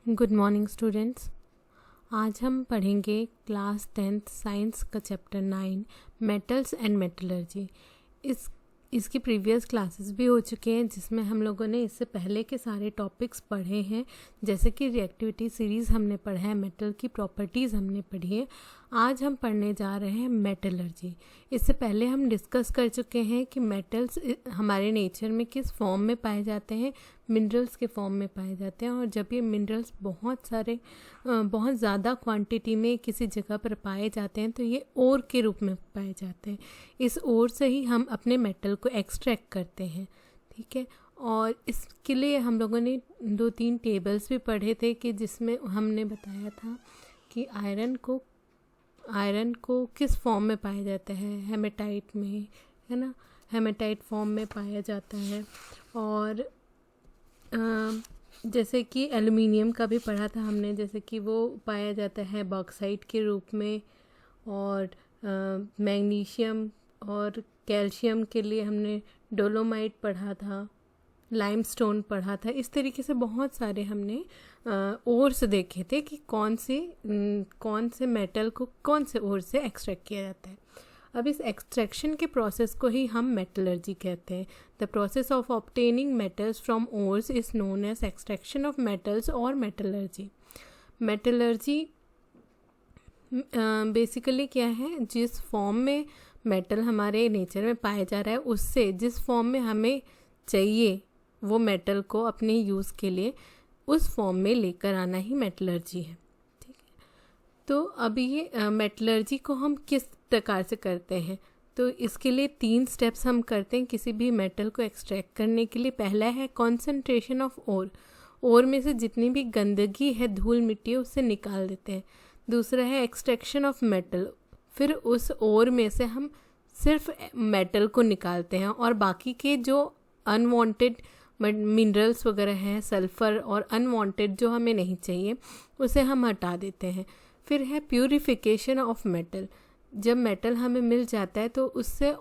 Good morning students. आज हम पढ़ेंगे क्लास 10th साइंस का चैप्टर 9 मेटल्स एंड मेटलर्जी। इसकी प्रीवियस क्लासेस भी हो चुके हैं जिसमें हम लोगों ने इससे पहले के सारे टॉपिक्स पढ़े हैं, जैसे कि रिएक्टिविटी सीरीज़ हमने पढ़ा है, मेटल की प्रॉपर्टीज़ हमने पढ़ी है। आज हम पढ़ने जा रहे हैं मेटलर्जी। इससे पहले हम डिस्कस कर चुके हैं कि मेटल्स हमारे नेचर में किस फॉर्म में पाए जाते हैं, मिनरल्स के फॉर्म में पाए जाते हैं। और जब ये मिनरल्स बहुत ज़्यादा क्वांटिटी में किसी जगह पर पाए जाते हैं तो ये ओर के रूप में पाए जाते हैं। इस ओर से ही हम अपने मेटल को एक्सट्रैक्ट करते हैं, ठीक है। और इसके लिए हम लोगों ने 2-3 टेबल्स भी पढ़े थे कि जिसमें हमने बताया था कि आयरन को किस फॉर्म में पाया जाता है, हेमेटाइट में, है ना, हेमेटाइट फॉर्म में पाया जाता है। और जैसे कि एल्युमिनियम का भी पढ़ा था हमने, जैसे कि वो पाया जाता है बॉक्साइट के रूप में। और मैग्नीशियम और कैल्शियम के लिए हमने डोलोमाइट पढ़ा था, लाइमस्टोन पढ़ा था। इस तरीके से बहुत सारे हमने ओर्स देखे थे कि कौन से मेटल को कौन से ओर से एक्सट्रैक्ट किया जाता है। अब इस एक्सट्रैक्शन के प्रोसेस को ही हम मेटलर्जी कहते हैं। The process of obtaining metals from ores is known as extraction of metals और मेटलर्जी। मेटलर्जी बेसिकली क्या है, जिस फॉर्म में मेटल हमारे नेचर में पाया जा रहा है उससे जिस फॉर्म में हमें चाहिए वो मेटल को अपने यूज़ के लिए उस फॉर्म में लेकर आना ही मेटलर्जी है, ठीक है। तो अभी ये मेटलर्जी को हम किस प्रकार से करते हैं, तो इसके लिए 3 स्टेप्स हम करते हैं किसी भी मेटल को एक्सट्रैक्ट करने के लिए। पहला है कॉन्सेंट्रेशन ऑफ ओर में से जितनी भी गंदगी है, धूल मिट्टी है, उससे निकाल देते हैं। दूसरा है एक्सट्रैक्शन ऑफ मेटल, फिर उस ओर में से हम सिर्फ मेटल को निकालते हैं और बाकी के जो अनवांटेड मिनरल्स वगैरह हैं, सल्फ़र और अनवांटेड जो हमें नहीं चाहिए उसे हम हटा देते हैं। फिर है प्यूरिफिकेशन ऑफ मेटल। जब मेटल हमें मिल जाता है तो उसे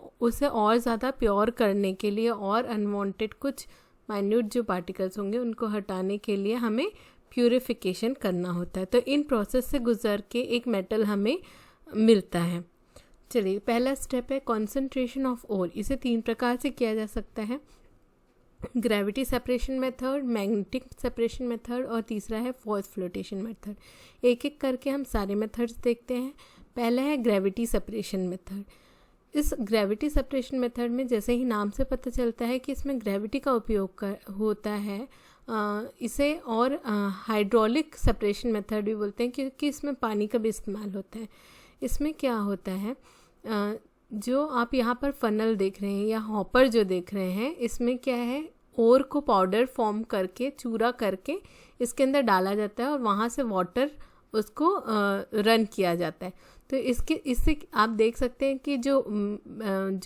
और ज़्यादा प्योर करने के लिए और अनवांटेड कुछ माइन्यूट जो पार्टिकल्स होंगे उनको हटाने के लिए हमें प्यूरिफिकेशन करना होता है। तो इन प्रोसेस से गुजर के एक मेटल हमें मिलता है। चलिए, पहला स्टेप है कॉन्सेंट्रेशन ऑफ ओर। इसे 3 प्रकार से किया जा सकता है, gravity separation method, magnetic separation method और तीसरा है फोर्स फ्लोटेशन मेथड। एक एक करके हम सारे मेथड्स देखते हैं। पहला है ग्रेविटी सेपरेशन मेथड। इस ग्रेविटी सेपरेशन मेथड में जैसे ही नाम से पता चलता है कि इसमें ग्रेविटी का उपयोग होता है। इसे और हाइड्रोलिक सेपरेशन मेथड भी बोलते हैं क्योंकि इसमें पानी का भी इस्तेमाल होता है। इसमें क्या होता है, जो आप यहाँ पर फनल देख रहे हैं या हॉपर जो देख रहे हैं, इसमें क्या है, ओर को पाउडर फॉर्म करके, चूरा करके इसके अंदर डाला जाता है और वहाँ से वाटर उसको रन किया जाता है। तो इससे आप देख सकते हैं कि जो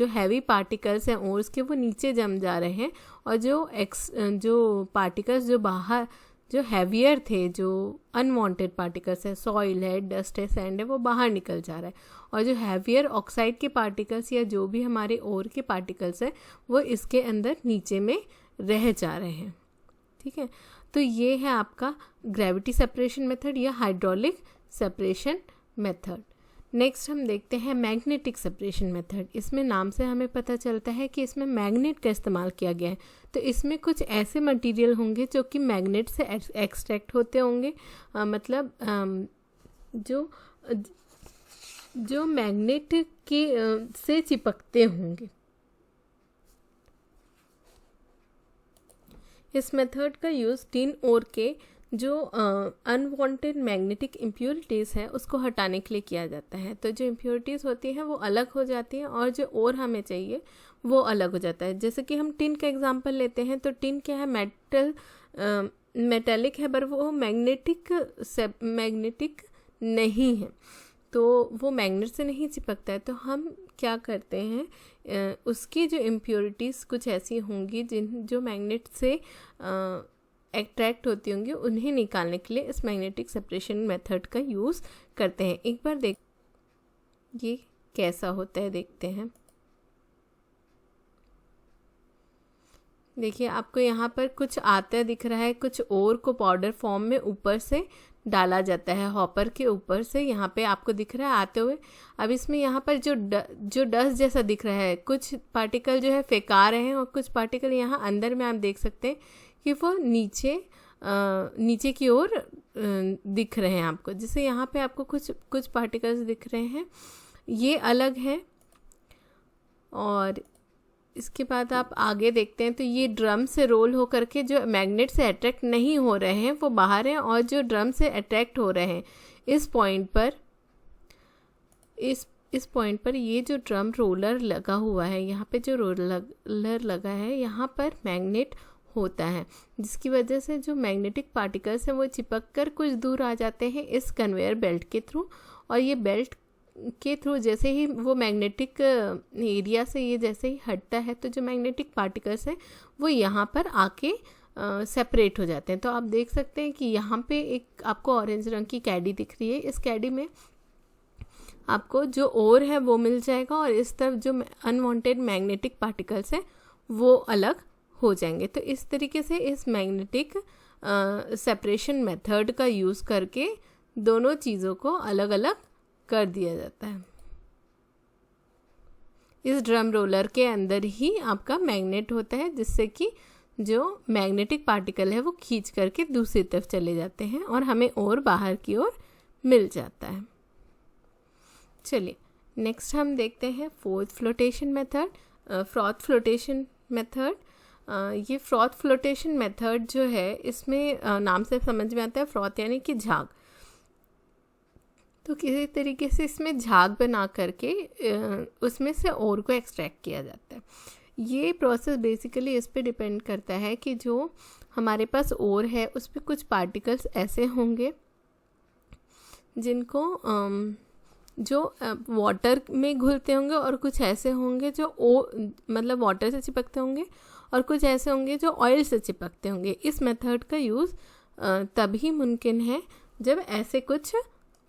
हैवी पार्टिकल्स हैं ओर्स के, वो नीचे जम जा रहे हैं और जो पार्टिकल्स जो बाहर जो हैवियर थे, जो अनवांटेड पार्टिकल्स है, सॉइल है, डस्ट है, सैंड है, वो बाहर निकल जा रहा है। और जो हैवियर ऑक्साइड के पार्टिकल्स या जो भी हमारे ओर के पार्टिकल्स हैं वो इसके अंदर नीचे में रह जा रहे हैं, ठीक है। तो ये है आपका ग्रेविटी सेपरेशन मेथड या हाइड्रोलिक सेपरेशन मेथड। नेक्स्ट हम देखते हैं मैग्नेटिक सेपरेशन मेथड। इसमें नाम से हमें पता चलता है कि इसमें मैग्नेट का इस्तेमाल किया गया है। तो इसमें कुछ ऐसे मटेरियल होंगे जो कि मैग्नेट से एक्सट्रैक्ट होते होंगे, मतलब जो मैग्नेट के से चिपकते होंगे। इस मेथड का यूज़ टिन ओर के जो अनवांटेड मैग्नेटिक इम्प्योरिटीज़ है उसको हटाने के लिए किया जाता है। तो जो इम्प्योरिटीज़ होती हैं वो अलग हो जाती हैं और जो और हमें चाहिए वो अलग हो जाता है। जैसे कि हम टिन का एग्जांपल लेते हैं, तो टिन क्या है, मेटेलिक है, पर वो मैग्नेटिक नहीं है, तो वो मैग्नेट से नहीं चिपकता है। तो हम क्या करते हैं, उसकी जो इम्प्योरिटीज़ कुछ ऐसी होंगी जो मैग्नेट से अट्रैक्ट होती होंगी, उन्हें निकालने के लिए इस मैग्नेटिक सेपरेशन मेथड का यूज़ करते हैं। एक बार ये कैसा होता है देखते हैं। देखिए आपको यहाँ पर कुछ आता दिख रहा है, कुछ और को पाउडर फॉर्म में ऊपर से डाला जाता है, हॉपर के ऊपर से यहाँ पे आपको दिख रहा है आते हुए। अब इसमें यहाँ पर जो डस्ट जैसा दिख रहा है, कुछ पार्टिकल जो है फेंका रहे हैं और कुछ पार्टिकल यहाँ अंदर में आप देख सकते हैं कि वो नीचे की ओर दिख रहे हैं आपको। जैसे यहाँ पे आपको कुछ पार्टिकल्स दिख रहे हैं, ये अलग है। और इसके बाद आप आगे देखते हैं तो ये ड्रम से रोल हो करके जो मैग्नेट से अट्रैक्ट नहीं हो रहे हैं वो बाहर हैं, और जो ड्रम से अट्रैक्ट हो रहे हैं इस पॉइंट पर ये जो ड्रम रोलर लगा हुआ है, यहाँ पे जो रोलर लगा है यहाँ पर मैग्नेट होता है, जिसकी वजह से जो मैग्नेटिक पार्टिकल्स हैं वो चिपक कर कुछ दूर आ जाते हैं इस कन्वेयर बेल्ट के थ्रू। और ये बेल्ट के थ्रू जैसे ही वो मैग्नेटिक एरिया से ये जैसे ही हटता है तो जो मैग्नेटिक पार्टिकल्स हैं वो यहाँ पर आके सेपरेट हो जाते हैं। तो आप देख सकते हैं कि यहाँ पे एक आपको ऑरेंज रंग की कैडी दिख रही है। इस कैडी में आपको जो ओर है वो मिल जाएगा और इस तरफ जो अनवांटेड मैग्नेटिक पार्टिकल्स हैं वो अलग हो जाएंगे। तो इस तरीके से इस मैग्नेटिक सेपरेशन मेथड का यूज़ करके दोनों चीज़ों को अलग अलग कर दिया जाता है। इस ड्रम रोलर के अंदर ही आपका मैग्नेट होता है, जिससे कि जो मैग्नेटिक पार्टिकल है वो खींच करके दूसरी तरफ चले जाते हैं और हमें और बाहर की ओर मिल जाता है। चलिए नेक्स्ट हम देखते हैं fourth flotation method, froth flotation method. ये फ्रॉथ फ्लोटेशन मेथड जो है इसमें नाम से समझ में आता है फ्रॉथ यानी कि झाग। तो किसी तरीके से इसमें झाग बना करके उसमें से ओर को एक्सट्रैक्ट किया जाता है। ये प्रोसेस बेसिकली इस पे डिपेंड करता है कि जो हमारे पास ओर है उस पर कुछ पार्टिकल्स ऐसे होंगे जिनको जो वाटर में घुलते होंगे और कुछ ऐसे होंगे जो मतलब वाटर से चिपकते होंगे और कुछ ऐसे होंगे जो ऑयल से चिपकते होंगे। इस मेथड का यूज़ तभी मुमकिन है जब ऐसे कुछ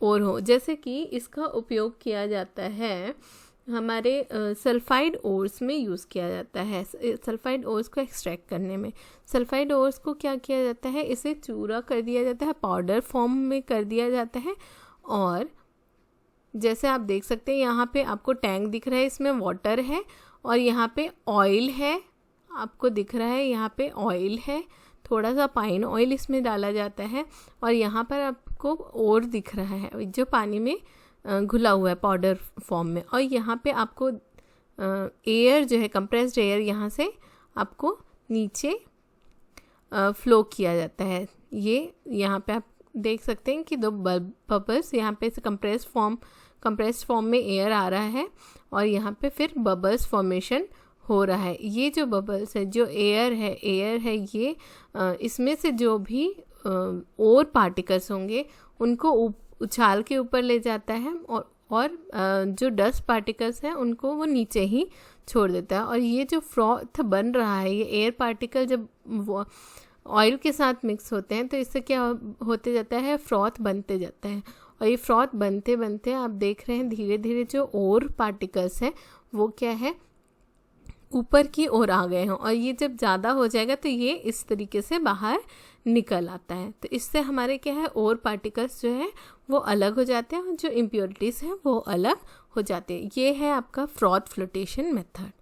और हो। जैसे कि इसका उपयोग किया जाता है हमारे सल्फाइड ओर्स में यूज़ किया जाता है, सल्फाइड ओर्स को एक्सट्रैक्ट करने में। सल्फाइड ओर्स को क्या किया जाता है, इसे चूरा कर दिया जाता है, पाउडर फॉर्म में कर दिया जाता है। और जैसे आप देख सकते हैं यहाँ पे आपको टैंक दिख रहा है, इसमें वाटर है और यहाँ पे ऑयल है, आपको दिख रहा है यहाँ पे ऑयल है, थोड़ा सा पाइन ऑयल इसमें डाला जाता है। और यहाँ पर आपको और दिख रहा है जो पानी में घुला हुआ है पाउडर फॉर्म में। और यहाँ पे आपको एयर जो है कंप्रेस्ड एयर यहाँ से आपको नीचे फ्लो किया जाता है। ये यहाँ पे आप देख सकते हैं कि दो बबल्स, यहाँ पे से कंप्रेस्ड फॉर्म में एयर आ रहा है और यहाँ पे फिर बबल्स फॉर्मेशन हो रहा है। ये जो बबल्स है, जो एयर है ये इसमें से जो भी और पार्टिकल्स होंगे उनको उछाल के ऊपर ले जाता है और जो डस्ट पार्टिकल्स हैं उनको वो नीचे ही छोड़ देता है। और ये जो फ्रॉथ बन रहा है, ये एयर पार्टिकल जब ऑयल के साथ मिक्स होते हैं तो इससे क्या होते जाता है, फ्रॉथ बनते जाता है। और ये फ्रॉथ बनते बनते आप देख रहे हैं धीरे धीरे जो और पार्टिकल्स हैं वो क्या है, ऊपर की ओर आ गए हैं। और ये जब ज़्यादा हो जाएगा तो ये इस तरीके से बाहर निकल आता है। तो इससे हमारे क्या है, और पार्टिकल्स जो है वो अलग हो जाते हैं और जो इम्प्योरिटीज़ हैं वो अलग हो जाते हैं। ये है आपका फ्रॉथ फ्लोटेशन मेथड।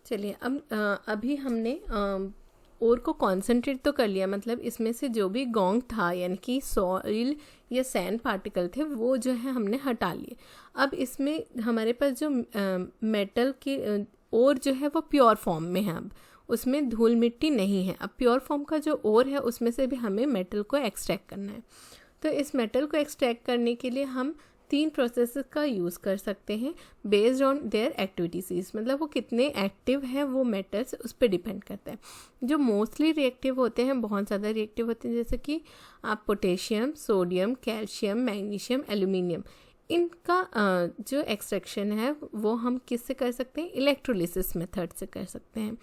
चलिए अब अभी हमने और को कॉन्सेंट्रेट तो कर लिया, मतलब इसमें से जो भी गोंग था यानी कि सॉइल या सैंड पार्टिकल थे वो जो है हमने हटा लिए। अब इसमें हमारे पास जो मेटल की और जो है वो प्योर फॉर्म में है, अब उसमें धूल मिट्टी नहीं है। अब प्योर फॉर्म का जो और है उसमें से भी हमें मेटल को एक्सट्रैक्ट करना है। तो इस मेटल को एक्सट्रैक्ट करने के लिए हम 3 प्रोसेसेस का यूज़ कर सकते हैं बेस्ड ऑन देयर एक्टिविटीज़, मतलब वो कितने एक्टिव हैं वो मेटल्स उस पर डिपेंड करता है। जो मोस्टली रिएक्टिव होते हैं, बहुत ज़्यादा रिएक्टिव होते हैं, जैसे कि आप potassium, sodium, calcium, magnesium, aluminium, इनका जो एक्सट्रैक्शन है वो हम किससे कर सकते हैं, इलेक्ट्रोलिसिस मेथड से कर सकते हैं।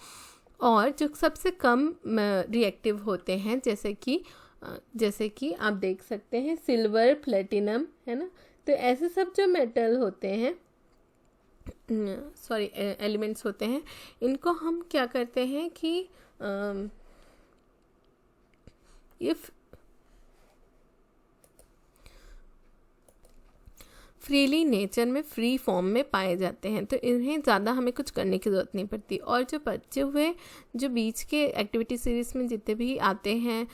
और जो सबसे कम रिएक्टिव होते हैं जैसे कि आप देख सकते हैं सिल्वर, प्लेटिनम, है ना। तो ऐसे सब जो मेटल होते हैं एलिमेंट्स होते हैं, इनको हम क्या करते हैं कि ये फ्रीली नेचर में फ्री फॉर्म में पाए जाते हैं, तो इन्हें ज़्यादा हमें कुछ करने की ज़रूरत नहीं पड़ती। और जो बचे हुए जो बीच के एक्टिविटी सीरीज़ में जितने भी आते हैं,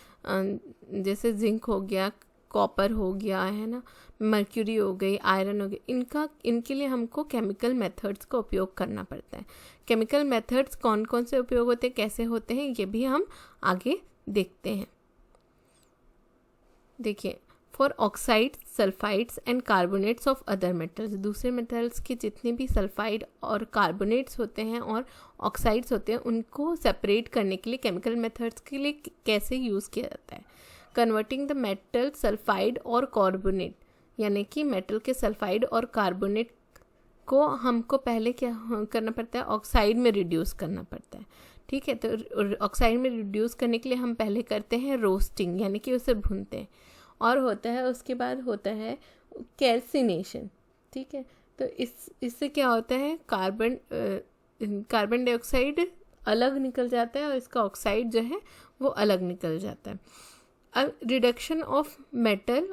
जैसे जिंक हो गया, कॉपर हो गया, है ना, मर्क्यूरी हो गई, आयरन हो गई, इनके लिए हमको केमिकल मेथड्स का उपयोग करना पड़ता है। केमिकल मेथड्स कौन कौन से उपयोग होते हैं, कैसे होते हैं, ये भी हम आगे देखते हैं। देखिए, for oxide, sulphides and carbonates of other metals, दूसरे मेटल्स के जितने भी सल्फाइड और कार्बोनेट्स होते हैं और ऑक्साइड्स होते हैं, उनको सेपरेट करने के लिए केमिकल मेथड्स के लिए कैसे यूज़ किया जाता है। कन्वर्टिंग द मेटल सल्फाइड और कार्बोनेट, यानी कि मेटल के सल्फाइड और कार्बोनेट को हमको पहले क्या करना पड़ता है, ऑक्साइड में रिड्यूस करना पड़ता है। ठीक है, तो ऑक्साइड में रिड्यूस करने के लिए हम पहले करते हैं रोस्टिंग, यानी कि उसे भूनते हैं, और होता है उसके बाद होता है कैल्सिनेशन। ठीक है, तो इससे क्या होता है, कार्बन डाइऑक्साइड अलग निकल जाता है और इसका ऑक्साइड जो है वो अलग निकल जाता है। अब reduction of metal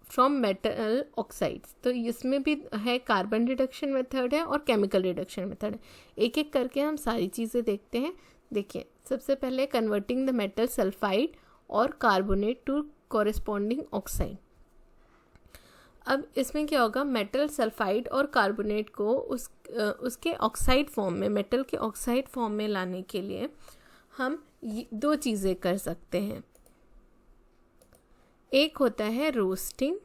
from metal oxides, तो इसमें भी है कार्बन रिडक्शन मेथड है और केमिकल रिडक्शन मेथड है। एक एक करके हम सारी चीज़ें देखते हैं। देखिए, सबसे पहले कन्वर्टिंग द मेटल सल्फाइड और कार्बोनेट टू कॉरेस्पॉन्डिंग ऑक्साइड। अब इसमें क्या होगा, मेटल सल्फाइड और कार्बोनेट को उसके ऑक्साइड फॉर्म में, मेटल के ऑक्साइड फॉर्म में लाने के लिए हम दो चीज़ें कर सकते हैं। एक होता है रोस्टिंग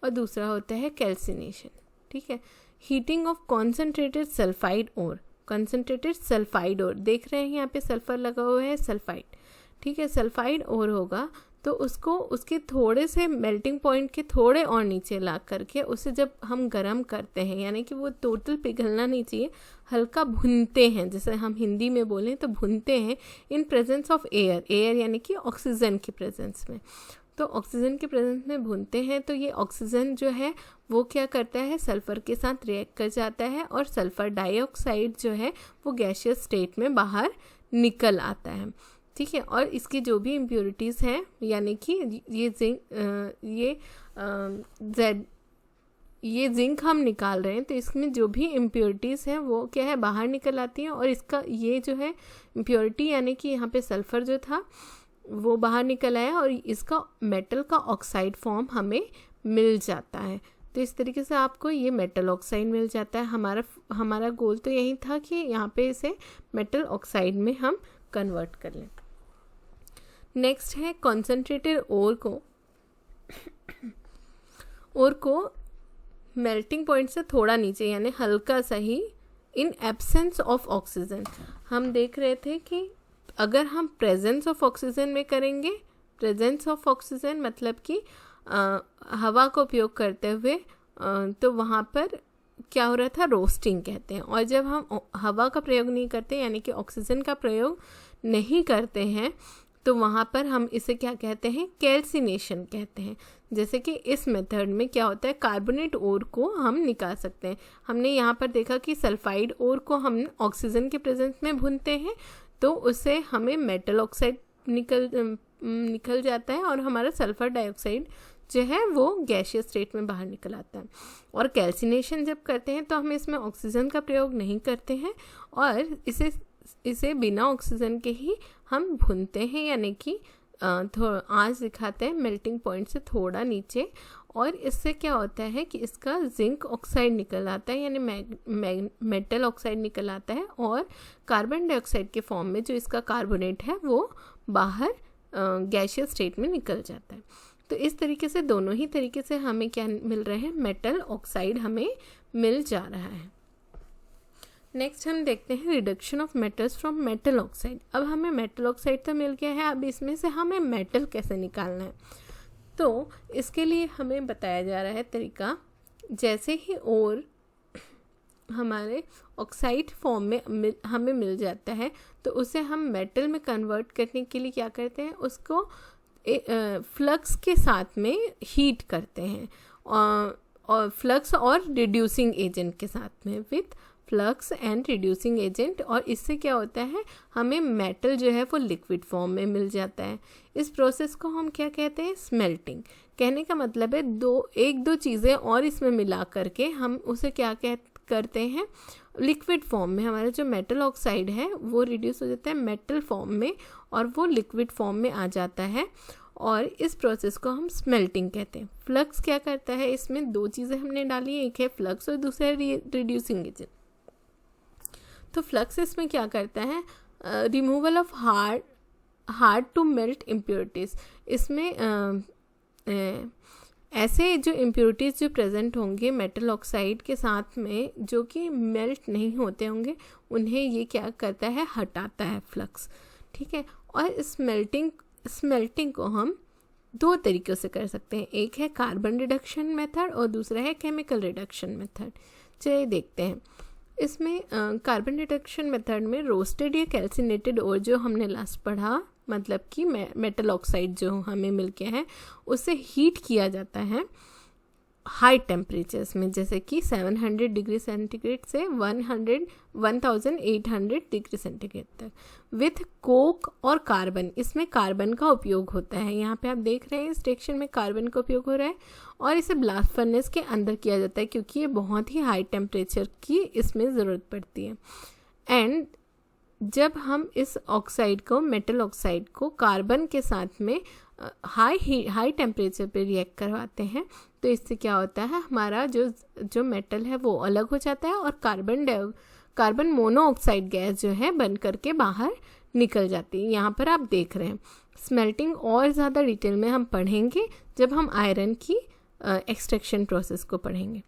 और दूसरा होता है कैल्सिनेशन। ठीक है, हीटिंग ऑफ कॉन्सेंट्रेटेड सल्फाइड और, कंसनट्रेटेड सल्फाइड और, देख रहे हैं यहाँ पे सल्फर लगा हुआ है, सल्फाइड। ठीक है, सल्फाइड और होगा तो उसको उसके थोड़े से मेल्टिंग पॉइंट के थोड़े और नीचे ला करके उसे जब हम गर्म करते हैं, यानी कि वो टोटल पिघलना नहीं चाहिए, हल्का भूनते हैं, जैसे हम हिंदी में बोलें तो भूनते हैं, in presence of air, air यानी कि ऑक्सीजन की प्रेजेंस में। तो ऑक्सीजन के प्रेजेंस में भूनते हैं तो ये ऑक्सीजन जो है वो क्या करता है, सल्फ़र के साथ रिएक्ट कर जाता है और सल्फ़र डाइऑक्साइड जो है वो गैसियस स्टेट में बाहर निकल आता है। ठीक है, और इसकी जो भी इम्प्योरिटीज़ हैं, यानी कि ये जिंक हम निकाल रहे हैं, तो इसमें जो भी इम्प्योरिटीज़ हैं वो क्या है, बाहर निकल आती हैं। और इसका ये जो है इम्प्योरिटी, यानी कि यहाँ पे सल्फ़र जो था वो बाहर निकल आया और इसका मेटल का ऑक्साइड फॉर्म हमें मिल जाता है। तो इस तरीके से आपको ये मेटल ऑक्साइड मिल जाता है। हमारा गोल तो यही था कि यहाँ पे इसे मेटल ऑक्साइड में हम कन्वर्ट कर लें। नेक्स्ट है कॉन्सेंट्रेटेड ओर को मेल्टिंग पॉइंट से थोड़ा नीचे, यानी हल्का सा ही, इन एब्सेंस ऑफ ऑक्सीजन। हम देख रहे थे कि अगर हम प्रेजेंस ऑफ ऑक्सीजन में करेंगे, प्रेजेंस ऑफ ऑक्सीजन मतलब कि हवा का उपयोग करते हुए, तो वहाँ पर क्या हो रहा था, रोस्टिंग कहते हैं। और जब हम हवा का प्रयोग नहीं करते, यानी कि ऑक्सीजन का प्रयोग नहीं करते हैं, तो वहाँ पर हम इसे क्या कहते हैं, कैल्सिनेशन कहते हैं। जैसे कि इस मेथड में क्या होता है, कार्बोनेट ओर को हम निकाल सकते हैं। हमने यहाँ पर देखा कि सल्फाइड ओर को हम ऑक्सीजन के प्रेजेंस में भूनते हैं तो उससे हमें मेटल ऑक्साइड निकल जाता है और हमारा सल्फर डाइऑक्साइड जो है वो गैसियस स्टेट में बाहर निकल आता है। और कैल्सिनेशन जब करते हैं तो हम इसमें ऑक्सीजन का प्रयोग नहीं करते हैं और इसे बिना ऑक्सीजन के ही हम भूनते हैं, यानी कि आँच दिखाते हैं मेल्टिंग पॉइंट से थोड़ा नीचे। और इससे क्या होता है कि इसका जिंक ऑक्साइड निकल आता है, यानी मेटल ऑक्साइड निकल आता है, और कार्बन डाइऑक्साइड के फॉर्म में जो इसका कार्बोनेट है वो बाहर गैसियस स्टेट में निकल जाता है। तो इस तरीके से दोनों ही तरीके से हमें क्या मिल रहे हैं, मेटल ऑक्साइड हमें मिल जा रहा है। नेक्स्ट हम देखते हैं reduction of metals from metal oxide. अब हमें मेटल ऑक्साइड तो मिल गया है, अब इसमें से हमें मेटल कैसे निकालना है, तो इसके लिए हमें बताया जा रहा है तरीका। जैसे ही और हमारे ऑक्साइड फॉर्म में हमें मिल जाता है तो उसे हम मेटल में कन्वर्ट करने के लिए क्या करते हैं, उसको फ्लक्स के साथ में हीट करते हैं, और फ्लक्स और रिड्यूसिंग एजेंट के साथ में with flux and reducing agent, और इससे क्या होता है, हमें मेटल जो है वो लिक्विड फॉर्म में मिल जाता है। इस प्रोसेस को हम क्या कहते हैं, स्मेल्टिंग। कहने का मतलब है एक दो चीज़ें और इसमें मिला करके हम उसे क्या करते हैं, लिक्विड फॉर्म में हमारा जो मेटल ऑक्साइड है वो रिड्यूस हो जाता है मेटल फॉर्म में और वो लिक्विड फॉर्म में आ जाता है, और इस प्रोसेस को हम स्मेल्टिंग कहते हैं। फ्लक्स क्या करता है, इसमें दो चीज़ें हमने डाली है, एक है फ्लक्स और दूसरा है रिड्यूसिंग एजेंट। तो फ्लक्स इसमें क्या करता है, removal of hard to melt impurities. इसमें ऐसे जो इम्प्योरिटीज़ जो प्रेजेंट होंगे मेटल ऑक्साइड के साथ में, जो कि मेल्ट नहीं होते होंगे, उन्हें ये क्या करता है, हटाता है फ्लक्स। ठीक है, और स्मेल्टिंग को हम दो तरीक़ों से कर सकते हैं, एक है कार्बन रिडक्शन मेथड और दूसरा है केमिकल रिडक्शन मेथड। चलिए देखते हैं। इसमें कार्बन रिडक्शन मेथड में रोस्टेड या कैल्सिनेटेड और जो हमने लास्ट पढ़ा, मतलब कि मेटल ऑक्साइड जो हमें मिल के है उसे हीट किया जाता है हाई टेम्परेचर्स में, जैसे कि 700 डिग्री सेंटीग्रेड से 1800 डिग्री सेंटीग्रेड तक, विथ कोक और कार्बन। इसमें कार्बन का उपयोग होता है, यहाँ पे आप देख रहे हैं इस सेक्शन में कार्बन का उपयोग हो रहा है, और इसे ब्लास्ट फर्नेस के अंदर किया जाता है क्योंकि ये बहुत ही हाई टेम्परेचर की इसमें ज़रूरत पड़ती है। एंड जब हम इस ऑक्साइड को, मेटल ऑक्साइड को कार्बन के साथ में हाई टेम्परेचर पे रिएक्ट करवाते हैं, तो इससे क्या होता है, हमारा जो मेटल है वो अलग हो जाता है और कार्बन मोनोऑक्साइड गैस जो है बन करके बाहर निकल जाती है। यहाँ पर आप देख रहे हैं। स्मेल्टिंग और ज़्यादा डिटेल में हम पढ़ेंगे जब हम आयरन की एक्सट्रैक्शन प्रोसेस को पढ़ेंगे।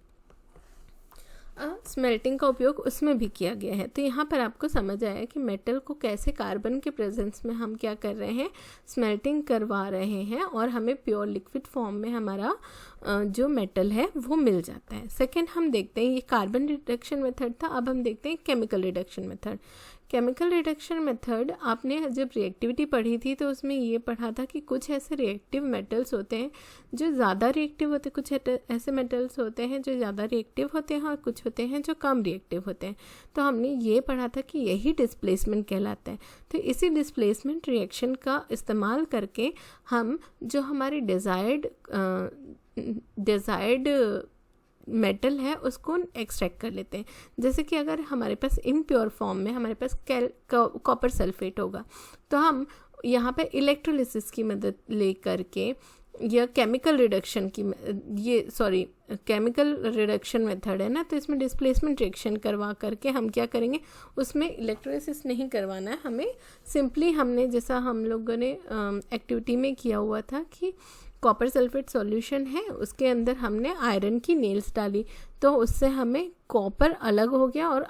स्मेल्टिंग का उपयोग उसमें भी किया गया है। तो यहाँ पर आपको समझ आया कि मेटल को कैसे कार्बन के प्रेजेंस में हम क्या कर रहे हैं, स्मेल्टिंग करवा रहे हैं, और हमें प्योर लिक्विड फॉर्म में हमारा जो मेटल है वो मिल जाता है। सेकेंड हम देखते हैं, ये कार्बन रिडक्शन मेथड था, अब हम देखते हैं chemical reduction method. Chemical reduction method, आपने जब रिएक्टिविटी पढ़ी थी तो उसमें ये पढ़ा था कि कुछ ऐसे रिएक्टिव मेटल्स होते हैं जो ज़्यादा रिएक्टिव होते हैं, कुछ ऐसे मेटल्स होते हैं जो ज़्यादा रिएक्टिव होते हैं और कुछ होते हैं जो कम रिएक्टिव होते हैं। तो हमने ये पढ़ा था कि यही डिस्प्लेसमेंट कहलाता है। तो इसी डिस्प्लेसमेंट रिएक्शन का इस्तेमाल करके हम जो हमारी डिज़ायर्ड मेटल है उसको एक्सट्रैक्ट कर लेते हैं। जैसे कि अगर हमारे पास इम्प्योर फॉर्म में हमारे पास कॉपर सल्फेट होगा, तो हम यहाँ पे इलेक्ट्रोलिसिस की मदद ले करके या केमिकल रिडक्शन मेथड है ना, तो इसमें डिस्प्लेसमेंट रिएक्शन करवा करके हम क्या करेंगे, उसमें इलेक्ट्रोलिसिस नहीं करवाना है हमें। सिंपली हमने, जैसा हम लोगों ने एक्टिविटी में किया हुआ था कि कॉपर सल्फेट सॉल्यूशन है, उसके अंदर हमने आयरन की नेल्स डाली, तो उससे हमें कॉपर अलग हो गया और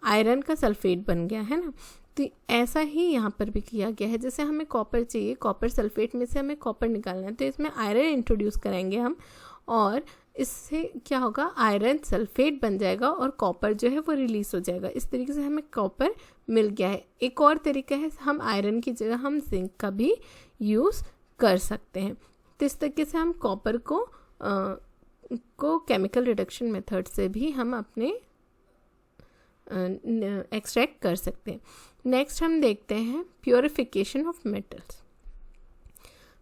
आयरन का सल्फेट बन गया है ना। तो ऐसा ही यहाँ पर भी किया गया है। जैसे हमें कॉपर चाहिए, कॉपर सल्फेट में से हमें कॉपर निकालना है, तो इसमें आयरन इंट्रोड्यूस कराएंगे हम, और इससे क्या होगा, आयरन सल्फेट बन जाएगा और कॉपर जो है वो रिलीज हो जाएगा। इस तरीके से हमें कॉपर मिल गया है। एक और तरीका है, हम आयरन की जगह हम जिंक का भी यूज़ कर सकते हैं। तो इस तरीके से हम कॉपर को केमिकल रिडक्शन मेथड से भी हम अपने एक्सट्रैक्ट कर सकते हैं। नेक्स्ट हम देखते हैं प्योरिफिकेशन ऑफ मेटल्स।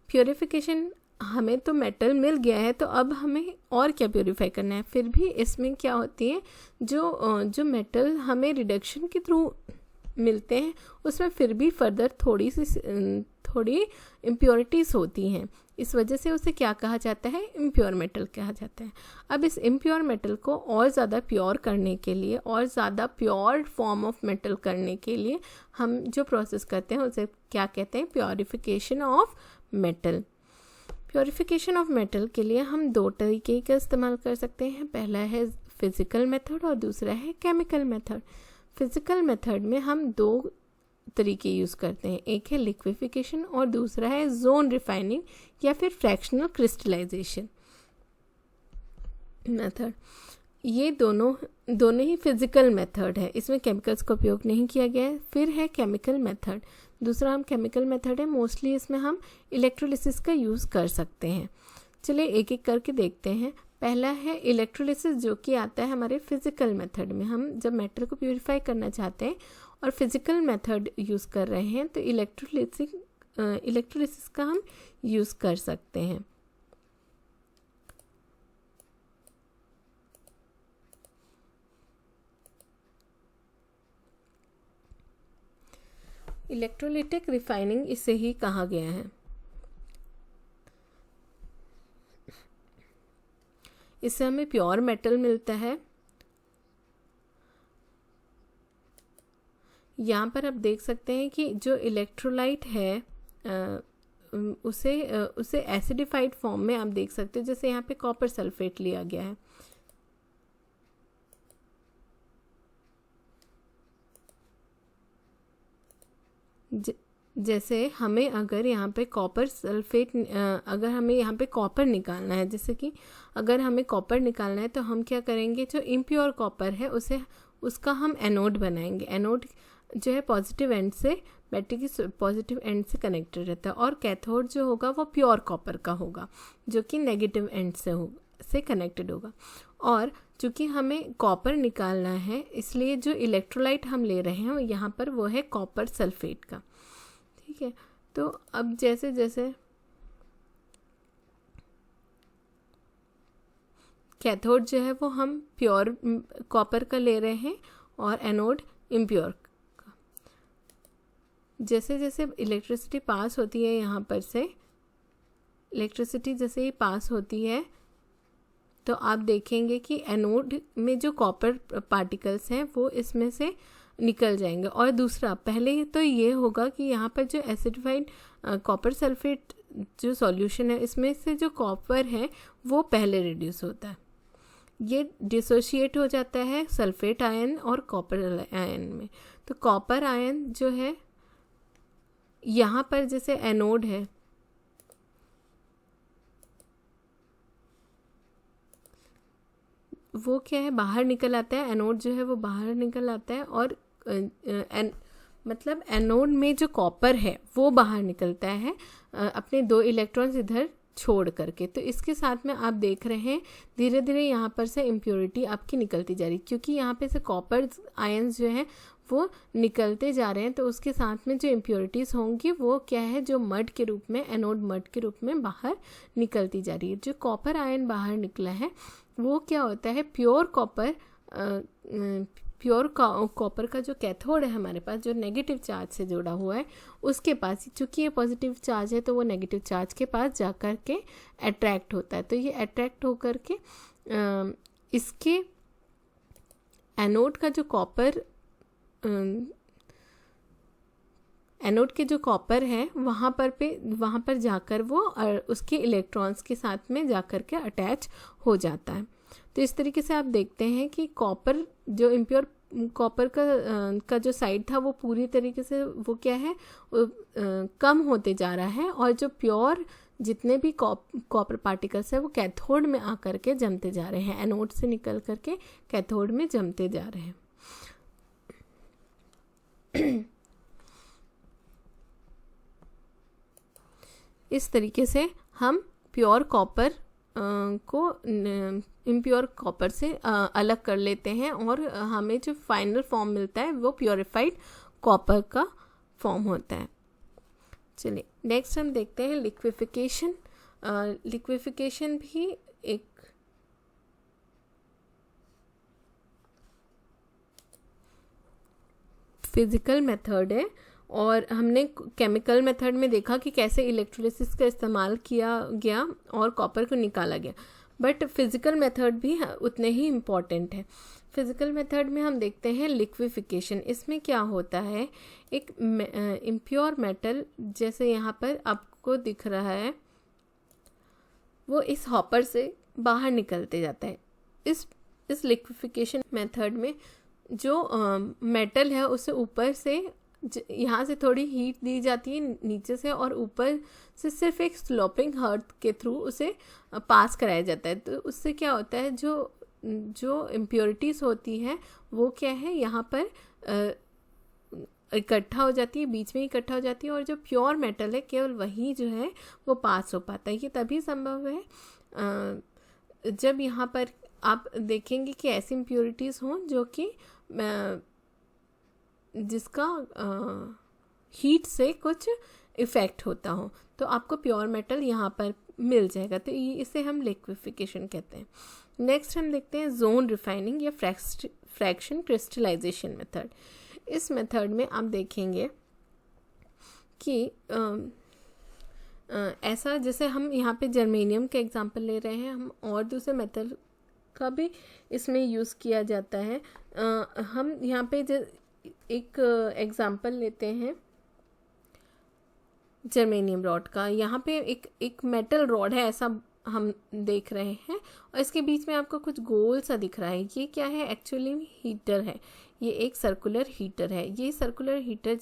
प्योरिफिकेशन, हमें तो मेटल मिल गया है, तो अब हमें और क्या प्योरीफाई करना है। फिर भी इसमें क्या होती है, जो मेटल हमें रिडक्शन के थ्रू मिलते हैं उसमें फिर भी फर्दर थोड़ी इम्प्योरिटीज़ होती हैं। इस वजह से उसे क्या कहा जाता है, इम्प्योर मेटल कहा जाता है। अब इस इम्प्योर मेटल को और ज़्यादा प्योर करने के लिए, और ज़्यादा प्योर फॉर्म ऑफ मेटल करने के लिए हम जो प्रोसेस करते हैं उसे क्या कहते हैं, purification of metal. Purification of metal के लिए हम दो तरीके का इस्तेमाल कर सकते हैं। पहला है फिज़िकल मेथड और दूसरा है केमिकल मेथड। फिज़िकल मेथड में हम दो तरीके यूज़ करते हैं, एक है लिक्विफिकेशन और दूसरा है जोन रिफाइनिंग या फिर फ्रैक्शनल क्रिस्टलाइजेशन मेथड। ये दोनों ही फिज़िकल मेथड है, इसमें केमिकल्स का उपयोग नहीं किया गया है। फिर है केमिकल मेथड, दूसरा हम केमिकल मेथड है, मोस्टली इसमें हम इलेक्ट्रोलिसिस का यूज़ कर सकते हैं। चलिए एक एक करके देखते हैं। पहला है इलेक्ट्रोलिसिस, जो कि आता है हमारे फिज़िकल मेथड में। हम जब मेटल को प्यूरिफाई करना चाहते हैं और फिज़िकल मेथड यूज़ कर रहे हैं तो इलेक्ट्रोलिसिस का हम यूज़ कर सकते हैं। इलेक्ट्रोलिटिक रिफाइनिंग इसे ही कहा गया है। इससे हमें प्योर मेटल मिलता है। यहाँ पर आप देख सकते हैं कि जो इलेक्ट्रोलाइट है उसे एसिडिफाइड फॉर्म में आप देख सकते हैं। जैसे यहाँ पे कॉपर सल्फेट लिया गया है। जैसे हमें अगर यहाँ पे कॉपर सल्फेट अगर हमें यहाँ पे कॉपर निकालना है, जैसे कि अगर हमें कॉपर निकालना है तो हम क्या करेंगे, जो इम्प्योर कॉपर है उसका हम एनोड बनाएंगे। एनोड जो है पॉजिटिव एंड से, बैटरी की पॉजिटिव एंड से कनेक्टेड रहता है, और कैथोड जो होगा वो प्योर कॉपर का होगा जो कि नेगेटिव एंड से कनेक्टेड होगा। और चूँकि हमें कॉपर निकालना है इसलिए जो इलेक्ट्रोलाइट हम ले रहे हैं यहाँ पर वो है कॉपर सल्फेट का। ठीक है, तो अब जैसे जैसे कैथोड जो है वो हम प्योर कॉपर का ले रहे हैं और एनोड इम्प्योर का। जैसे जैसे इलेक्ट्रिसिटी पास होती है यहाँ पर से, इलेक्ट्रिसिटी जैसे ही पास होती है तो आप देखेंगे कि एनोड में जो कॉपर पार्टिकल्स हैं वो इसमें से निकल जाएंगे। और दूसरा, पहले तो ये होगा कि यहाँ पर जो एसिडिफाइड कॉपर सल्फेट जो सॉल्यूशन है इसमें से जो कॉपर है वो पहले रिड्यूस होता है, ये डिसोशिएट हो जाता है सल्फेट आयन और कॉपर आयन में। तो कॉपर आयन जो है यहाँ पर जैसे एनोड है, वो क्या है बाहर निकल आता है, एनोड जो है वो बाहर निकल आता है, और मतलब एनोड में जो कॉपर है वो बाहर निकलता है अपने 2 इलेक्ट्रॉन्स इधर छोड़ करके। तो इसके साथ में आप देख रहे हैं धीरे धीरे यहाँ पर से इम्प्योरिटी आपकी निकलती जा रही, क्योंकि यहाँ पे से कॉपर आयंस जो हैं वो निकलते जा रहे हैं। तो उसके साथ में जो इम्प्योरिटीज़ होंगी वो क्या है, जो मड के रूप में, एनोड मड के रूप में बाहर निकलती जा रही है। जो कॉपर आयन बाहर निकला है वो क्या होता है, प्योर कॉपर का जो कैथोड है हमारे पास, जो नेगेटिव चार्ज से जुड़ा हुआ है, उसके पास, चूँकि ये पॉजिटिव चार्ज है तो वो नेगेटिव चार्ज के पास जा कर के अट्रैक्ट होता है। तो ये अट्रैक्ट होकर के इसके एनोड का जो कॉपर, एनोड के जो कॉपर है वहाँ पर जाकर वो उसके इलेक्ट्रॉन्स के साथ में जाकर के अटैच हो जाता है। तो इस तरीके से आप देखते हैं कि कॉपर, जो इम्प्योर कॉपर का जो साइड था वो पूरी तरीके से वो क्या है कम होते जा रहा है, और जो प्योर जितने भी कॉपर पार्टिकल्स है वो कैथोड में आकर के जमते जा रहे हैं, एनोड से निकल करके कैथोड में जमते जा रहे हैं। इस तरीके से हम प्योर कॉपर को इम्प्योर कॉपर से अलग कर लेते हैं, और हमें जो फाइनल फॉर्म मिलता है वो प्योरीफाइड कॉपर का फॉर्म होता है। चलिए नेक्स्ट हम देखते हैं लिक्विफिकेशन। लिक्विफिकेशन भी एक फिज़िकल मेथड है, और हमने केमिकल मेथड में देखा कि कैसे इलेक्ट्रोलिसिस का इस्तेमाल किया गया और कॉपर को निकाला गया, बट फिज़िकल मेथड भी उतने ही इम्पॉर्टेंट है। फिज़िकल मेथड में हम देखते हैं लिक्विफिकेशन। इसमें क्या होता है, एक इम्प्योर मेटल जैसे यहाँ पर आपको दिख रहा है वो इस हॉपर से बाहर निकलते जाता है। इस लिक्विफिकेशन मेथड में जो मेटल है उसे ऊपर से यहाँ से थोड़ी हीट दी जाती है नीचे से, और ऊपर से सिर्फ एक स्लोपिंग हर्थ के थ्रू उसे पास कराया जाता है। तो उससे क्या होता है, जो इम्प्योरिटीज़ होती है वो क्या है यहाँ पर इकट्ठा हो जाती है, बीच में इकट्ठा हो जाती है, और जो प्योर मेटल है केवल वही जो है वो पास हो पाता है। ये तभी संभव है जब यहाँ पर आप देखेंगे कि ऐसी इम्प्योरिटीज़ हों जो कि जिसका हीट से कुछ इफ़ेक्ट होता हो, तो आपको प्योर मेटल यहाँ पर मिल जाएगा। तो इसे हम लिक्विफिकेशन कहते हैं। नेक्स्ट हम देखते हैं जोन रिफाइनिंग या फ्रैक्शन क्रिस्टलाइजेशन मेथड। इस मेथड में आप देखेंगे कि ऐसा, जैसे हम यहाँ पे जर्मेनियम का एग्जांपल ले रहे हैं, हम और दूसरे मेथड का भी इसमें यूज़ किया जाता है। हम यहाँ पे एक एग्जांपल लेते हैं जर्मेनियम रॉड का। यहाँ पे एक मेटल रॉड है, ऐसा हम देख रहे हैं, और इसके बीच में आपको कुछ गोल सा दिख रहा है। ये क्या है? एक्चुअली हीटर है। ये एक सर्कुलर हीटर है। ये सर्कुलर हीटर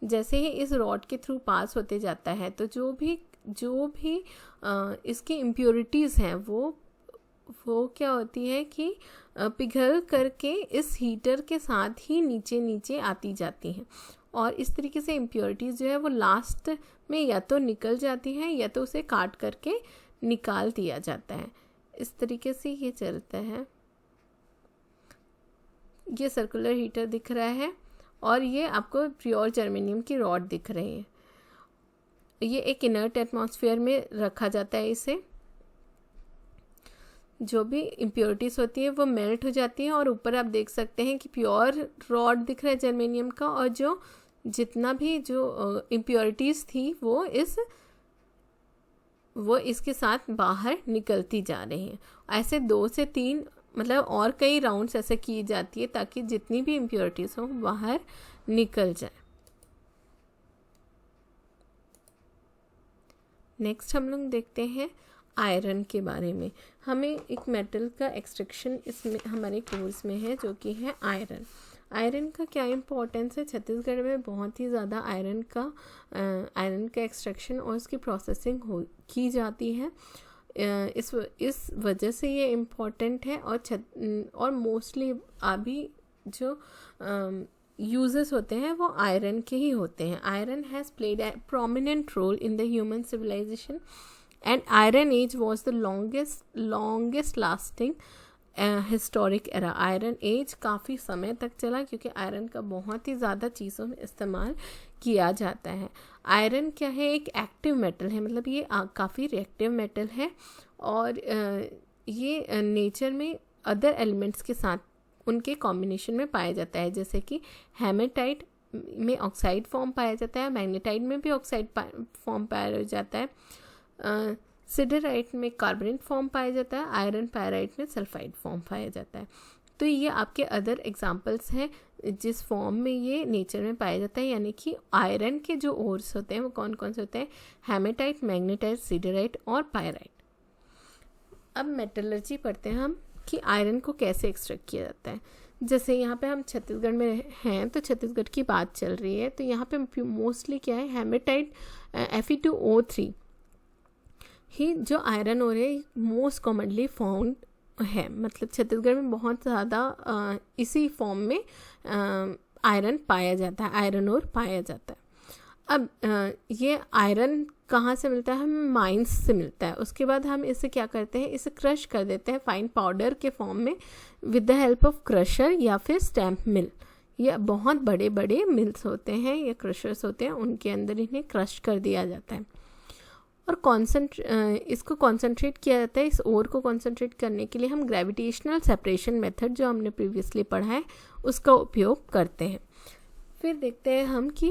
जैसे ही इस रॉड के थ्रू पास होते जाता है, तो जो भी इसकी इम्प्योरिटीज़ हैं वो क्या होती है कि पिघल करके इस हीटर के साथ ही नीचे आती जाती हैं, और इस तरीके से इम्प्योरिटीज़ जो है वो लास्ट में या तो निकल जाती हैं या तो उसे काट करके निकाल दिया जाता है। इस तरीके से ये चलता है। ये सर्कुलर हीटर दिख रहा है और ये आपको प्योर जर्मेनियम की रॉड दिख रही है। ये एक इनर्ट एटमॉस्फेयर में रखा जाता है। इसे जो भी इम्प्योरिटीज़ होती है वो मेल्ट हो जाती हैं, और ऊपर आप देख सकते हैं कि प्योर रॉड दिख रहा है जर्मेनियम का, और जितना भी जो इम्प्योरिटीज़ थी वो इसके साथ बाहर निकलती जा रही हैं। ऐसे 2 से 3 मतलब और कई राउंड्स ऐसे की जाती है ताकि जितनी भी इम्प्योरिटीज़ हों बाहर निकल जाए। नेक्स्ट हम लोग देखते हैं आयरन के बारे में। हमें एक मेटल का एक्सट्रैक्शन इसमें हमारे कोर्स में है जो कि है आयरन। आयरन का क्या इम्पोर्टेंस है? छत्तीसगढ़ में बहुत ही ज़्यादा आयरन का एक्सट्रैक्शन और उसकी प्रोसेसिंग की जाती है। इस वजह से ये इम्पोर्टेंट है, और मोस्टली अभी जो यूजेस होते हैं वो आयरन के ही होते हैं। Iron has played a prominent role in the human civilization, and iron age was the longest lasting historic era. Iron age काफ़ी समय तक चला क्योंकि आयरन का बहुत ही ज़्यादा चीज़ों में इस्तेमाल किया जाता है। आयरन क्या है? एक एक्टिव मेटल है, मतलब ये काफ़ी रिएक्टिव मेटल है, और ये नेचर में अदर एलिमेंट्स के साथ उनके कॉम्बिनेशन में पाया जाता है। जैसे कि हेमेटाइट में ऑक्साइड फॉर्म पाया जाता है, मैग्नेटाइट में भी ऑक्साइड फॉर्म पाया जाता है, सिडराइट में कार्बोनेट फॉर्म पाया जाता है, आयरन पायराइट में सल्फाइड फॉर्म पाया जाता है। तो ये आपके अदर एग्जांपल्स हैं जिस फॉर्म में ये नेचर में पाया जाता है। यानी कि आयरन के जो ओर्स होते हैं वो कौन कौन से होते हैं? हेमेटाइट, मैग्नेटाइट, सिडराइट और पायराइट। अब मेटलर्जी पढ़ते हैं हम कि आयरन को कैसे एक्सट्रैक्ट किया जाता है। जैसे यहाँ पे हम छत्तीसगढ़ में हैं तो छत्तीसगढ़ की बात चल रही है, तो यहाँ पे मोस्टली क्या है? हेमेटाइट Fe2O3 ही जो आयरन ओर है मोस्ट कॉमनली फाउंड है। मतलब छत्तीसगढ़ में बहुत ज़्यादा इसी फॉर्म में आयरन पाया जाता है, आयरन ओर पाया जाता है। अब ये आयरन कहाँ से मिलता है? हमें माइंस से मिलता है। उसके बाद हम इसे क्या करते हैं? इसे क्रश कर देते हैं फाइन पाउडर के फॉर्म में with the help of crusher या फिर स्टैम्प मिल। ये बहुत बड़े बड़े मिल्स होते हैं या क्रशर्स होते हैं, उनके अंदर इन्हें क्रश कर दिया जाता है और इसको कॉन्सेंट्रेट किया जाता है। इस ओर को कॉन्सेंट्रेट करने के लिए हम ग्रेविटेशनल सेपरेशन मेथड जो हमने प्रीवियसली पढ़ा है उसका उपयोग करते हैं। फिर देखते हैं हम कि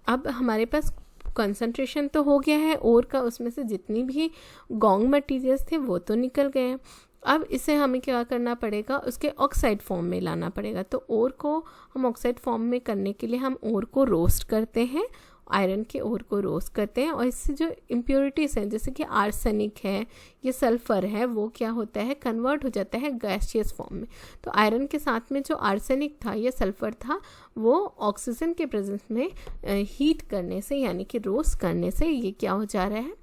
अब हमारे पास कंसंट्रेशन तो हो गया है ओर का, उसमें से जितनी भी गॉन्ग मटीरियल्स थे वो तो निकल गए हैं। अब इसे हमें क्या करना पड़ेगा? उसके ऑक्साइड फॉर्म में लाना पड़ेगा। तो ओर को हम ऑक्साइड फॉर्म में करने के लिए हम ओर को रोस्ट करते हैं, आयरन के ओर को रोस्ट करते हैं, और इससे जो इम्प्योरिटीज़ हैं जैसे कि आर्सेनिक है या सल्फ़र है वो क्या होता है? कन्वर्ट हो जाता है गैसियस फॉर्म में। तो आयरन के साथ में जो आर्सेनिक था या सल्फ़र था वो ऑक्सीजन के प्रेजेंस में हीट करने से यानी कि रोस्ट करने से ये क्या हो जा रहा है?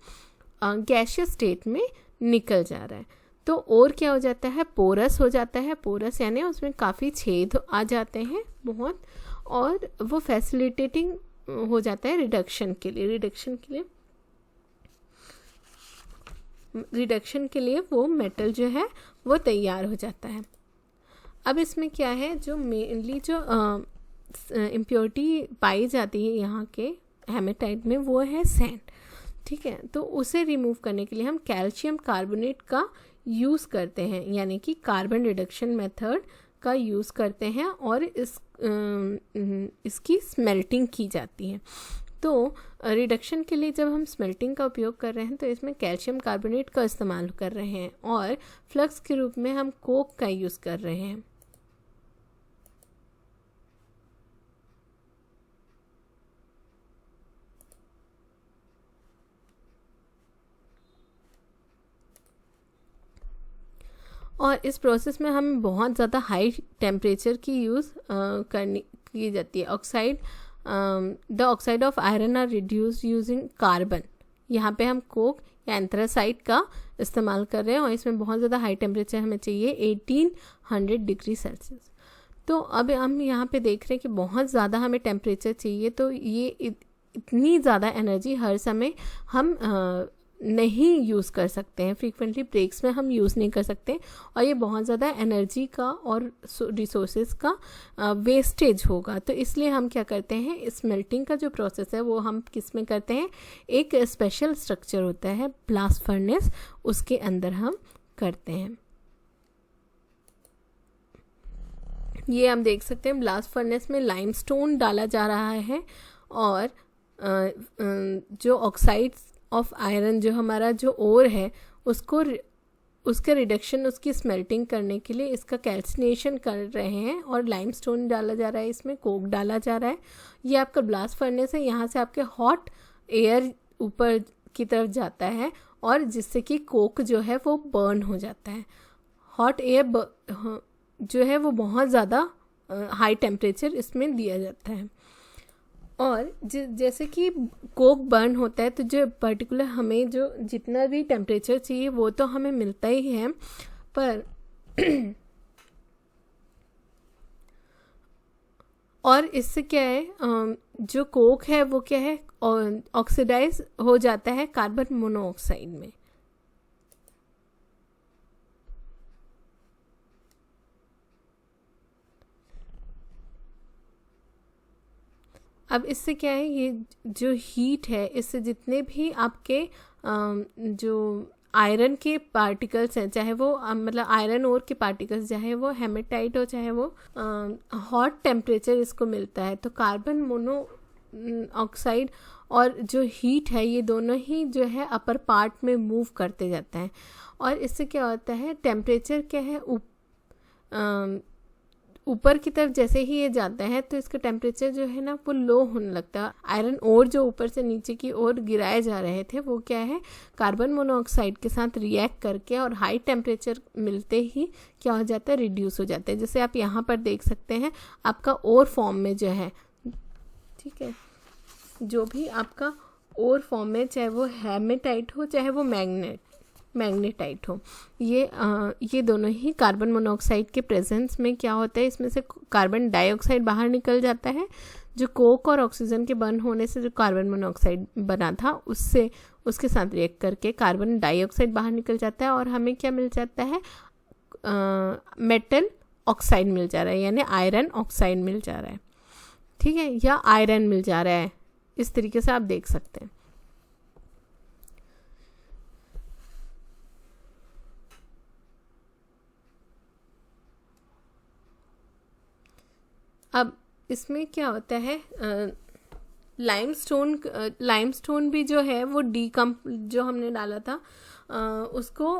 गैसियस स्टेट में निकल जा रहा है। तो और क्या हो जाता है? पोरस हो जाता है। पोरस यानी उसमें काफ़ी छेद आ जाते हैं बहुत, और वो फैसिलिटेटिंग हो जाता है रिडक्शन के लिए। रिडक्शन के लिए वो मेटल जो है वो तैयार हो जाता है। अब इसमें क्या है, जो मेनली जो इम्प्योरिटी पाई जाती है यहाँ के हेमेटाइट में वो है सैंड। ठीक है, तो उसे रिमूव करने के लिए हम कैल्शियम कार्बोनेट का यूज़ करते हैं, यानी कि कार्बन रिडक्शन मेथड का यूज़ करते हैं और इसकी स्मेल्टिंग की जाती है। तो रिडक्शन के लिए जब हम स्मेल्टिंग का उपयोग कर रहे हैं तो इसमें कैल्शियम कार्बोनेट का इस्तेमाल कर रहे हैं और फ्लक्स के रूप में हम कोक का यूज़ कर रहे हैं। और इस प्रोसेस में हमें बहुत ज़्यादा हाई टेम्परेचर की यूज़ करनी की जाती है। Oxide the oxide of iron are reduced using carbon. यहाँ पे हम कोक या एंथ्रासाइट का इस्तेमाल कर रहे हैं और इसमें बहुत ज़्यादा हाई टेम्परेचर हमें चाहिए 1800 डिग्री सेल्सियस। तो अब हम यहाँ पे देख रहे हैं कि बहुत ज़्यादा हमें टेम्परेचर चाहिए, तो ये इतनी ज़्यादा एनर्जी हर समय हम नहीं यूज़ कर सकते हैं, फ्रीक्वेंटली ब्रेक्स में हम यूज़ नहीं कर सकते और ये बहुत ज़्यादा एनर्जी का और रिसोर्सेज का वेस्टेज होगा। तो इसलिए हम क्या करते हैं, स्मेल्टिंग का जो प्रोसेस है वो हम किस में करते हैं, एक स्पेशल स्ट्रक्चर होता है ब्लास्ट फर्नेस, उसके अंदर हम करते हैं। ये हम देख सकते हैं ब्लास्ट फर्नेस में लाइमस्टोन डाला जा रहा है और जो ऑक्साइड्स ऑफ आयरन जो हमारा जो ओर है उसका रिडक्शन, उसकी स्मेल्टिंग करने के लिए इसका कैल्सिनेशन कर रहे हैं और लाइमस्टोन डाला जा रहा है, इसमें कोक डाला जा रहा है। ये आपका ब्लास्ट फर्नेस है, यहाँ से आपके हॉट एयर ऊपर की तरफ जाता है और जिससे कि कोक जो है वो बर्न हो जाता है। हॉट एयर जो है वो बहुत ज़्यादा हाई टेम्परेचर इसमें दिया जाता है और जैसे कि कोक बर्न होता है तो जो पर्टिकुलर हमें जो जितना भी टेम्परेचर चाहिए वो तो हमें मिलता ही है, पर और इससे क्या है, जो कोक है वो क्या है, ऑक्सीडाइज हो जाता है कार्बन मोनोऑक्साइड में। अब इससे क्या है, ये जो हीट है इससे जितने भी आपके जो आयरन के पार्टिकल्स हैं, चाहे वो मतलब आयरन ओर के पार्टिकल्स, चाहे वो हेमेटाइट हो चाहे वो हॉट टेम्परेचर इसको मिलता है, तो कार्बन मोनोऑक्साइड और जो हीट है ये दोनों ही जो है अपर पार्ट में मूव करते जाते हैं और इससे क्या होता है, टेम्परेचर क्या है ऊपर की तरफ जैसे ही ये जाता है तो इसका टेम्परेचर जो है ना वो लो होने लगता है। आयरन ओर जो ऊपर से नीचे की ओर गिराए जा रहे थे वो क्या है, कार्बन मोनोऑक्साइड के साथ रिएक्ट करके और हाई टेम्परेचर मिलते ही क्या हो जाता है, रिड्यूस हो जाता है। जैसे आप यहाँ पर देख सकते हैं आपका ओर फॉर्म में जो है, ठीक है, जो भी आपका ओर फॉर्म में, चाहे वो हेमेटाइट हो चाहे वो मैग्नेटाइट हो, ये दोनों ही कार्बन मोनोऑक्साइड के प्रेजेंस में क्या होता है, इसमें से कार्बन डाइऑक्साइड बाहर निकल जाता है। जो कोक और ऑक्सीजन के बर्न होने से जो कार्बन मोनोऑक्साइड बना था उससे उसके साथ रिएक्ट करके कार्बन डाइऑक्साइड बाहर निकल जाता है और हमें क्या मिल जाता है, मेटल ऑक्साइड मिल जा रहा है, यानी आयरन ऑक्साइड मिल जा रहा है, ठीक है, या आयरन मिल जा रहा है। इस तरीके से आप देख सकते हैं। अब इसमें क्या होता है, लाइमस्टोन भी जो है वो जो हमने डाला था उसको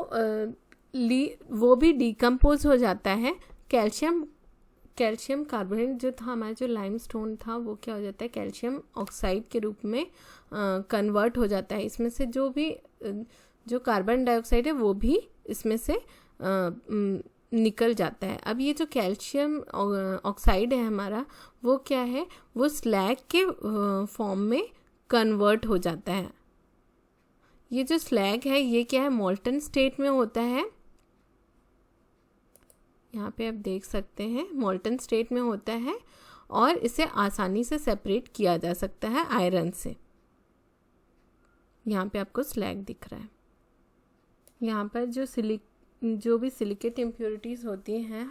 वो भी डिकम्पोज हो जाता है। कैल्शियम कार्बोनेट जो था, हमारा जो लाइमस्टोन था वो क्या हो जाता है, कैल्शियम ऑक्साइड के रूप में कन्वर्ट हो जाता है। इसमें से जो कार्बन डाइऑक्साइड है वो भी इसमें से निकल जाता है। अब ये जो कैल्शियम ऑक्साइड है हमारा वो क्या है, वो स्लैग के फॉर्म में कन्वर्ट हो जाता है। ये जो स्लैग है ये क्या है, मोल्टन स्टेट में होता है। यहाँ पे आप देख सकते हैं मोल्टन स्टेट में होता है और इसे आसानी से सेपरेट किया जा सकता है आयरन से। यहाँ पे आपको स्लैग दिख रहा है। यहाँ पर जो भी सिलिकेट इम्प्योरिटीज़ होती हैं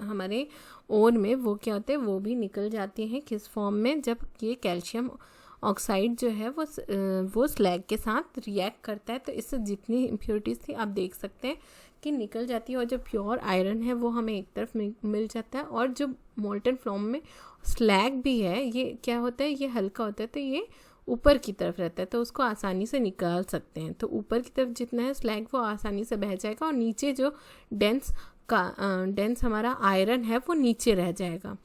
हमारे ओर में, वो क्या होते हैं, वो भी निकल जाती हैं। किस फॉर्म में? जब ये कैल्शियम ऑक्साइड जो है वो स्लैग के साथ रिएक्ट करता है, तो इससे जितनी इम्प्योरिटीज़ थी आप देख सकते हैं कि निकल जाती है। और जो प्योर आयरन है वो हमें एक तरफ मिल जाता है। और जो मोल्टन फॉर्म में स्लैग भी है, ये क्या होता है, ये हल्का होता है, तो ये ऊपर की तरफ रहता है, तो उसको आसानी से निकाल सकते हैं। तो ऊपर की तरफ जितना है स्लैग वो आसानी से बह जाएगा, और नीचे जो डेंस हमारा आयरन है वो नीचे रह जाएगा।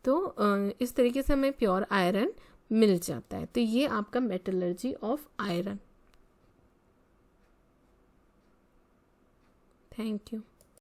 तो इस तरीके से हमें प्योर आयरन मिल जाता है। तो ये आपका metallurgy of iron. Thank you.